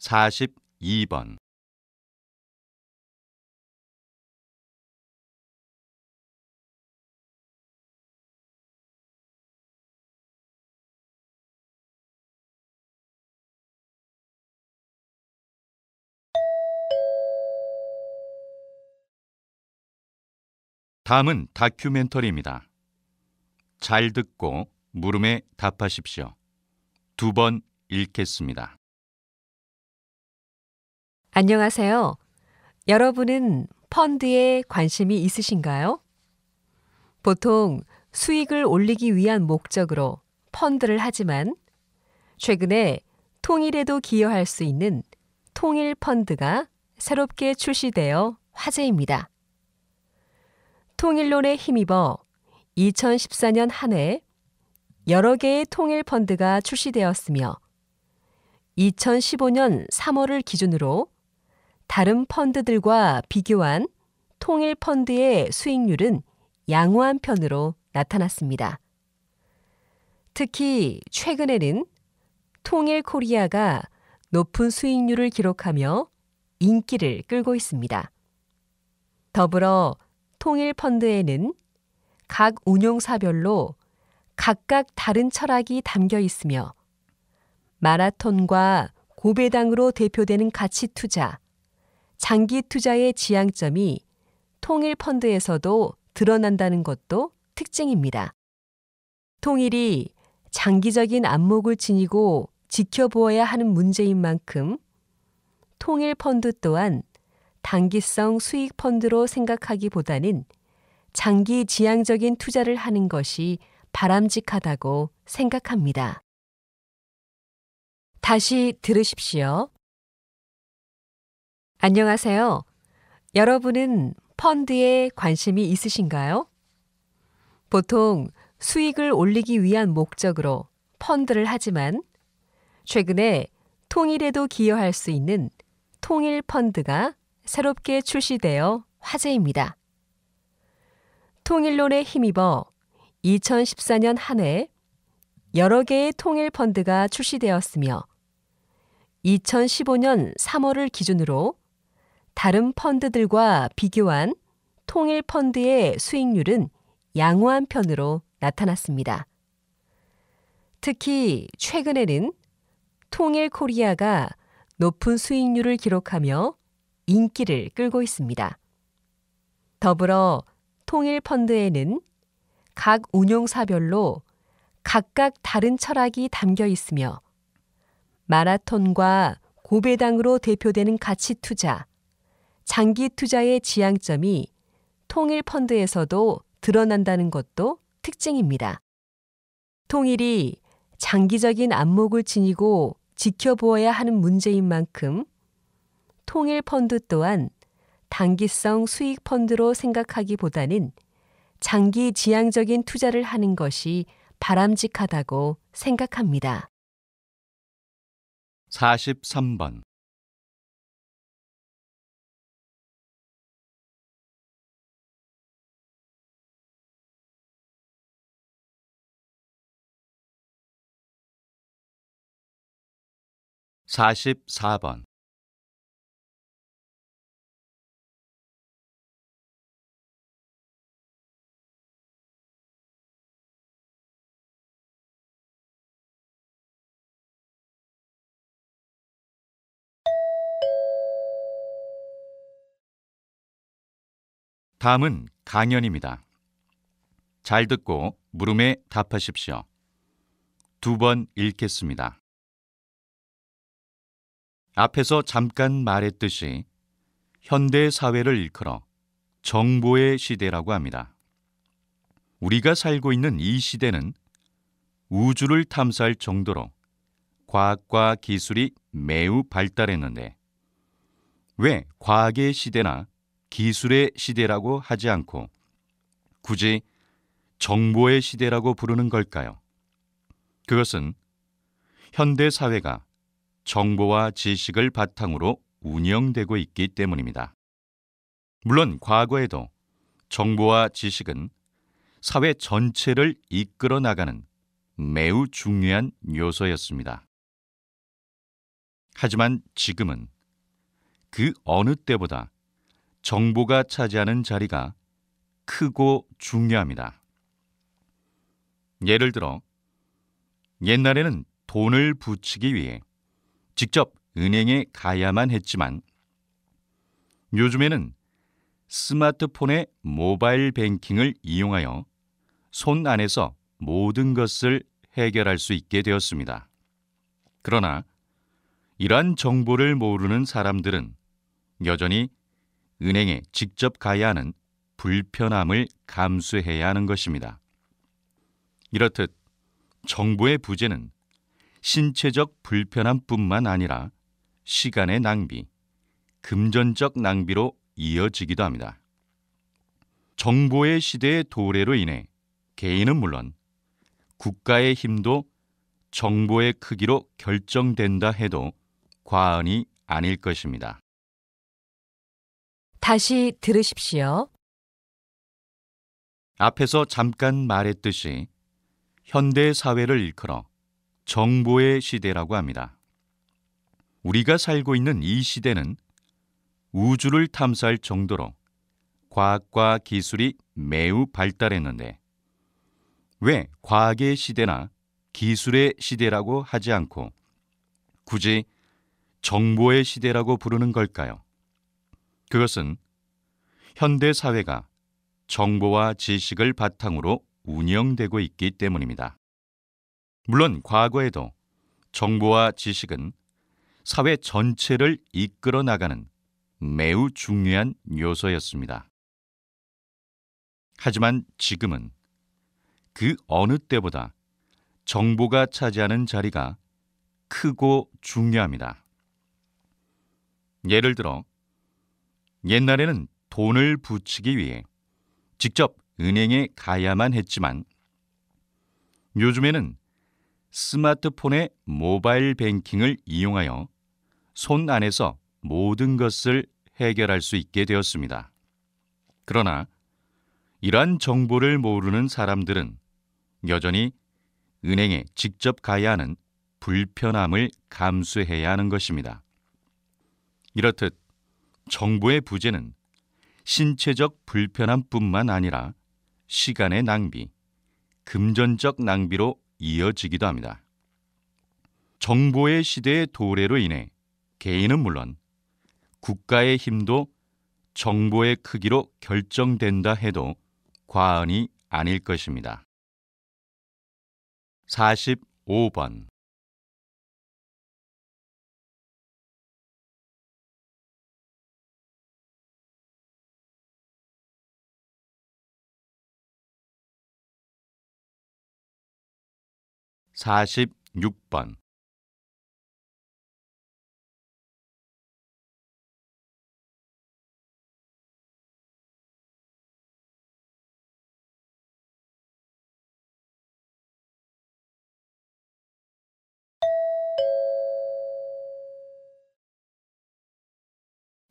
42번 다음은 다큐멘터리입니다. 잘 듣고 물음에 답하십시오. 2번 읽겠습니다. 안녕하세요. 여러분은 펀드에 관심이 있으신가요? 보통 수익을 올리기 위한 목적으로 펀드를 하지만 최근에 통일에도 기여할 수 있는 통일 펀드가 새롭게 출시되어 화제입니다. 통일론에 힘입어 2014년 한 해 여러 개의 통일 펀드가 출시되었으며 2015년 3월을 기준으로 다른 펀드들과 비교한 통일 펀드의 수익률은 양호한 편으로 나타났습니다. 특히 최근에는 통일 코리아가 높은 수익률을 기록하며 인기를 끌고 있습니다. 더불어 통일 펀드에는 각 운용사별로 각각 다른 철학이 담겨 있으며 마라톤과 고배당으로 대표되는 가치 투자, 장기 투자의 지향점이 통일 펀드에서도 드러난다는 것도 특징입니다. 통일이 장기적인 안목을 지니고 지켜보아야 하는 문제인 만큼 통일 펀드 또한 단기성 수익 펀드로 생각하기보다는 장기 지향적인 투자를 하는 것이 바람직하다고 생각합니다. 다시 들으십시오. 안녕하세요. 여러분은 펀드에 관심이 있으신가요? 보통 수익을 올리기 위한 목적으로 펀드를 하지만 최근에 통일에도 기여할 수 있는 통일 펀드가 새롭게 출시되어 화제입니다. 통일론에 힘입어 2014년 한 해 여러 개의 통일 펀드가 출시되었으며 2015년 3월을 기준으로 다른 펀드들과 비교한 통일 펀드의 수익률은 양호한 편으로 나타났습니다. 특히 최근에는 통일 코리아가 높은 수익률을 기록하며 인기를 끌고 있습니다. 더불어 통일 펀드에는 각 운용사별로 각각 다른 철학이 담겨 있으며 마라톤과 고배당으로 대표되는 가치 투자, 장기 투자의 지향점이 통일 펀드에서도 드러난다는 것도 특징입니다. 통일이 장기적인 안목을 지니고 지켜보아야 하는 문제인 만큼 통일 펀드 또한 단기성 수익 펀드로 생각하기보다는 장기 지향적인 투자를 하는 것이 바람직하다고 생각합니다. 43번. 44번. '다음은 강연입니다. 잘 듣고 물음에 답하십시오. 2번 읽겠습니다. 앞에서 잠깐 말했듯이 현대 사회를 일컬어 정보의 시대라고 합니다. 우리가 살고 있는 이 시대는 우주를 탐사할 정도로 과학과 기술이 매우 발달했는데 왜 과학의 시대나 기술의 시대라고 하지 않고 굳이 정보의 시대라고 부르는 걸까요? 그것은 현대 사회가 정보와 지식을 바탕으로 운영되고 있기 때문입니다. 물론 과거에도 정보와 지식은 사회 전체를 이끌어 나가는 매우 중요한 요소였습니다. 하지만 지금은 그 어느 때보다 정보가 차지하는 자리가 크고 중요합니다. 예를 들어 옛날에는 돈을 붙이기 위해 직접 은행에 가야만 했지만 요즘에는 스마트폰의 모바일 뱅킹을 이용하여 손 안에서 모든 것을 해결할 수 있게 되었습니다. 그러나 이러한 정보를 모르는 사람들은 여전히 은행에 직접 가야 하는 불편함을 감수해야 하는 것입니다. 이렇듯 정보의 부재는 신체적 불편함뿐만 아니라 시간의 낭비, 금전적 낭비로 이어지기도 합니다. 정보의 시대의 도래로 인해 개인은 물론 국가의 힘도 정보의 크기로 결정된다 해도 과언이 아닐 것입니다. 다시 들으십시오. 앞에서 잠깐 말했듯이 현대 사회를 일컬어 정보의 시대라고 합니다. 우리가 살고 있는 이 시대는 우주를 탐사할 정도로 과학과 기술이 매우 발달했는데 왜 과학의 시대나 기술의 시대라고 하지 않고 굳이 정보의 시대라고 부르는 걸까요? 그것은 현대 사회가 정보와 지식을 바탕으로 운영되고 있기 때문입니다. 물론 과거에도 정보와 지식은 사회 전체를 이끌어 나가는 매우 중요한 요소였습니다. 하지만 지금은 그 어느 때보다 정보가 차지하는 자리가 크고 중요합니다. 예를 들어 옛날에는 돈을 붙이기 위해 직접 은행에 가야만 했지만 요즘에는 스마트폰의 모바일 뱅킹을 이용하여 손 안에서 모든 것을 해결할 수 있게 되었습니다. 그러나 이러한 정보를 모르는 사람들은 여전히 은행에 직접 가야 하는 불편함을 감수해야 하는 것입니다. 이렇듯 정보의 부재는 신체적 불편함뿐만 아니라 시간의 낭비, 금전적 낭비로 이어지기도 합니다. 정보의 시대의 도래로 인해 개인은 물론 국가의 힘도 정보의 크기로 결정된다 해도 과언이 아닐 것입니다. 45번 46번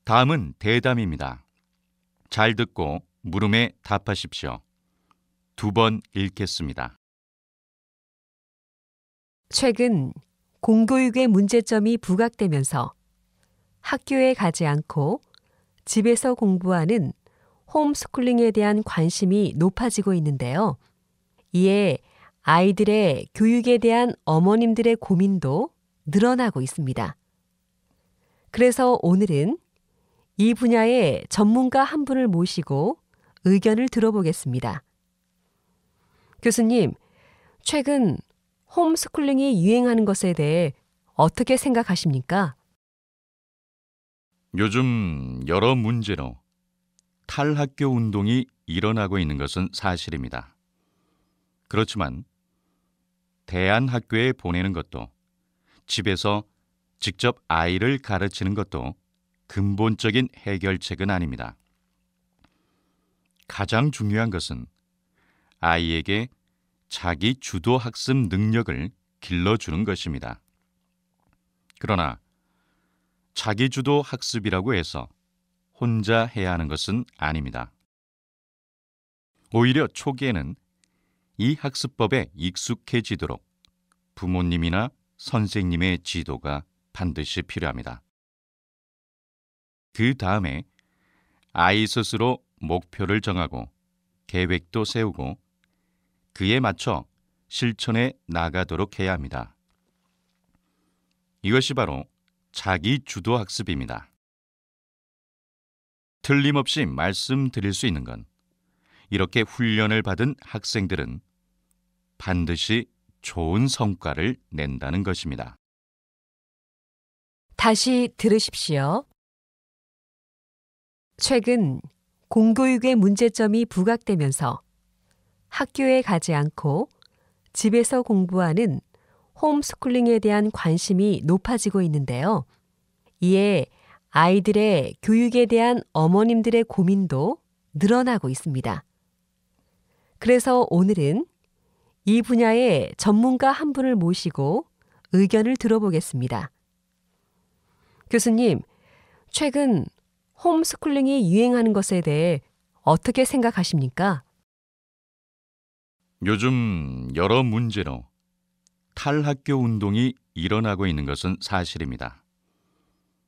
다음은 대담입니다. 잘 듣고 물음에 답하십시오. 2번 읽겠습니다. 최근 공교육의 문제점이 부각되면서 학교에 가지 않고 집에서 공부하는 홈스쿨링에 대한 관심이 높아지고 있는데요. 이에 아이들의 교육에 대한 어머님들의 고민도 늘어나고 있습니다. 그래서 오늘은 이 분야의 전문가 한 분을 모시고 의견을 들어보겠습니다. 교수님, 최근 홈스쿨링이 유행하는 것에 대해 어떻게 생각하십니까? 요즘 여러 문제로 탈학교 운동이 일어나고 있는 것은 사실입니다. 그렇지만 대안학교에 보내는 것도 집에서 직접 아이를 가르치는 것도 근본적인 해결책은 아닙니다. 가장 중요한 것은 아이에게 자기 주도 학습 능력을 길러주는 것입니다. 그러나 자기 주도 학습이라고 해서 혼자 해야 하는 것은 아닙니다. 오히려 초기에는 이 학습법에 익숙해지도록 부모님이나 선생님의 지도가 반드시 필요합니다. 그 다음에 아이 스스로 목표를 정하고 계획도 세우고 그에 맞춰 실천해 나가도록 해야 합니다. 이것이 바로 자기 주도 학습입니다. 틀림없이 말씀드릴 수 있는 건 이렇게 훈련을 받은 학생들은 반드시 좋은 성과를 낸다는 것입니다. 다시 들으십시오. 최근 공교육의 문제점이 부각되면서 학교에 가지 않고 집에서 공부하는 홈스쿨링에 대한 관심이 높아지고 있는데요. 이에 아이들의 교육에 대한 어머님들의 고민도 늘어나고 있습니다. 그래서 오늘은 이 분야의 전문가 한 분을 모시고 의견을 들어보겠습니다. 교수님, 최근 홈스쿨링이 유행하는 것에 대해 어떻게 생각하십니까? 요즘 여러 문제로 탈학교 운동이 일어나고 있는 것은 사실입니다.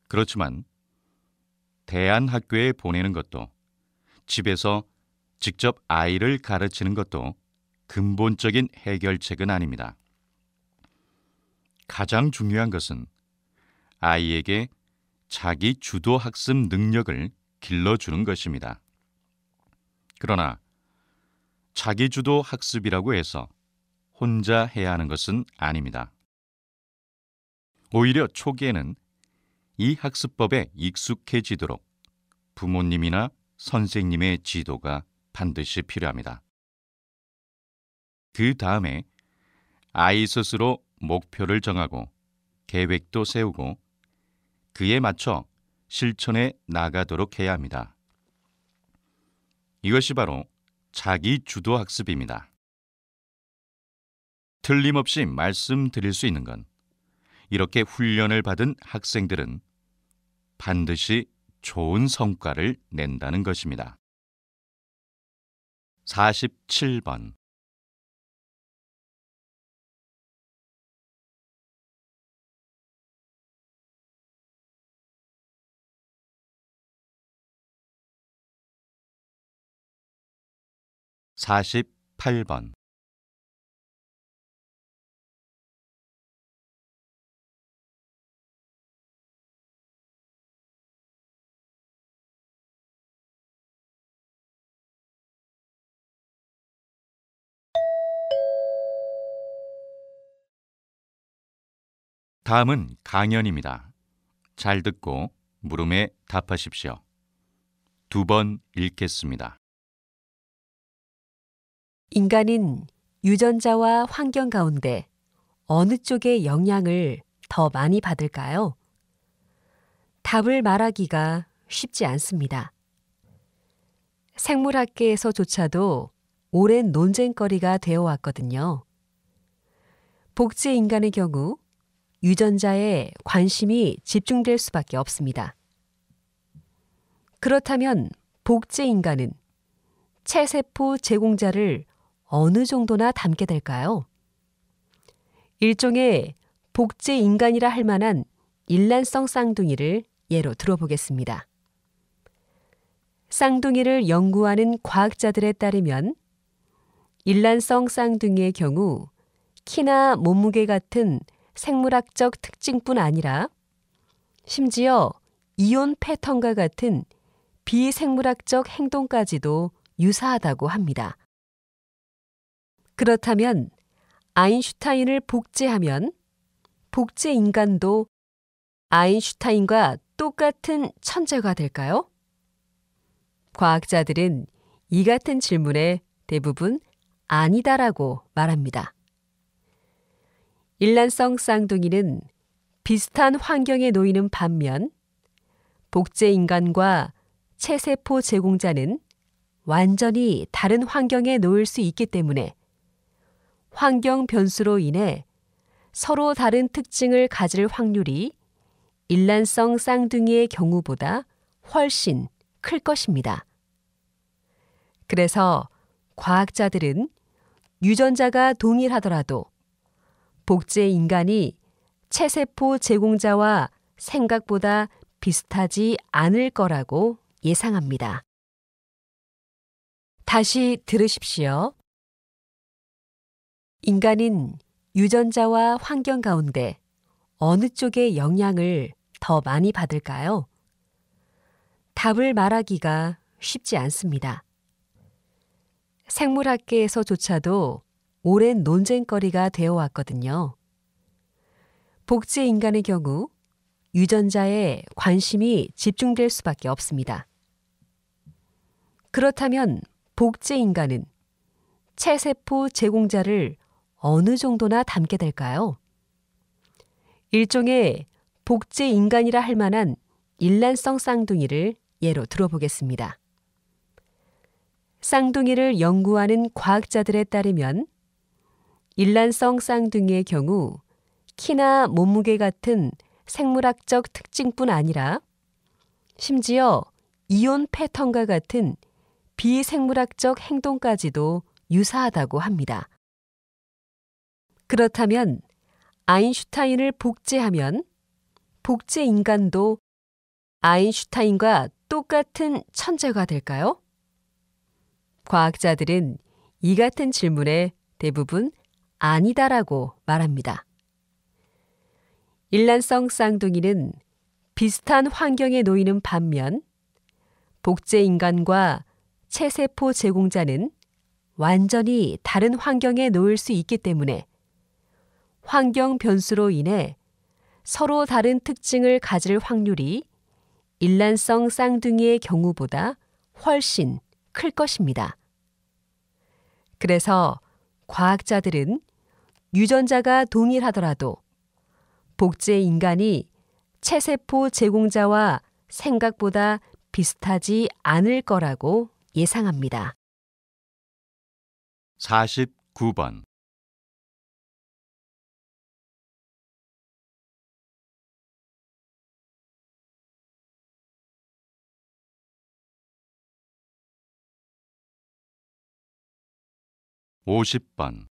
그렇지만 대안학교에 보내는 것도 집에서 직접 아이를 가르치는 것도 근본적인 해결책은 아닙니다. 가장 중요한 것은 아이에게 자기 주도 학습 능력을 길러주는 것입니다. 그러나 자기주도 학습이라고 해서 혼자 해야 하는 것은 아닙니다. 오히려 초기에는 이 학습법에 익숙해지도록 부모님이나 선생님의 지도가 반드시 필요합니다. 그 다음에 아이 스스로 목표를 정하고 계획도 세우고 그에 맞춰 실천해 나가도록 해야 합니다. 이것이 바로 자기 주도 학습입니다. 틀림없이 말씀드릴 수 있는 건 이렇게 훈련을 받은 학생들은 반드시 좋은 성과를 낸다는 것입니다. 47번 48번 다음은 강연입니다. 잘 듣고 물음에 답하십시오. 2번 읽겠습니다. 인간은 유전자와 환경 가운데 어느 쪽의 영향을 더 많이 받을까요? 답을 말하기가 쉽지 않습니다. 생물학계에서조차도 오랜 논쟁거리가 되어 왔거든요. 복제 인간의 경우 유전자에 관심이 집중될 수밖에 없습니다. 그렇다면 복제 인간은 체세포 제공자를 어느 정도나 닮게 될까요? 일종의 복제 인간이라 할 만한 일란성 쌍둥이를 예로 들어보겠습니다. 쌍둥이를 연구하는 과학자들에 따르면 일란성 쌍둥이의 경우 키나 몸무게 같은 생물학적 특징뿐 아니라 심지어 이온 패턴과 같은 비생물학적 행동까지도 유사하다고 합니다. 그렇다면 아인슈타인을 복제하면 복제 인간도 아인슈타인과 똑같은 천재가 될까요? 과학자들은 이 같은 질문에 대부분 아니다라고 말합니다. 일란성 쌍둥이는 비슷한 환경에 놓이는 반면 복제 인간과 체세포 제공자는 완전히 다른 환경에 놓일 수 있기 때문에 환경 변수로 인해 서로 다른 특징을 가질 확률이 일란성 쌍둥이의 경우보다 훨씬 클 것입니다. 그래서 과학자들은 유전자가 동일하더라도 복제 인간이 체세포 제공자와 생각보다 비슷하지 않을 거라고 예상합니다. 다시 들으십시오. 인간은 유전자와 환경 가운데 어느 쪽의 영향을 더 많이 받을까요? 답을 말하기가 쉽지 않습니다. 생물학계에서조차도 오랜 논쟁거리가 되어 왔거든요. 복제 인간의 경우 유전자에 관심이 집중될 수밖에 없습니다. 그렇다면 복제 인간은 체세포 제공자를 어느 정도나 닮게 될까요? 일종의 복제 인간이라 할 만한 일란성 쌍둥이를 예로 들어보겠습니다. 쌍둥이를 연구하는 과학자들에 따르면 일란성 쌍둥이의 경우 키나 몸무게 같은 생물학적 특징뿐 아니라 심지어 이온 패턴과 같은 비생물학적 행동까지도 유사하다고 합니다. 그렇다면 아인슈타인을 복제하면 복제 인간도 아인슈타인과 똑같은 천재가 될까요? 과학자들은 이 같은 질문에 대부분 아니다라고 말합니다. 일란성 쌍둥이는 비슷한 환경에 놓이는 반면 복제 인간과 체세포 제공자는 완전히 다른 환경에 놓일 수 있기 때문에 환경 변수로 인해 서로 다른 특징을 가질 확률이 일란성 쌍둥이의 경우보다 훨씬 클 것입니다. 그래서 과학자들은 유전자가 동일하더라도 복제 인간이 체세포 제공자와 생각보다 비슷하지 않을 거라고 예상합니다. 49번. (50번)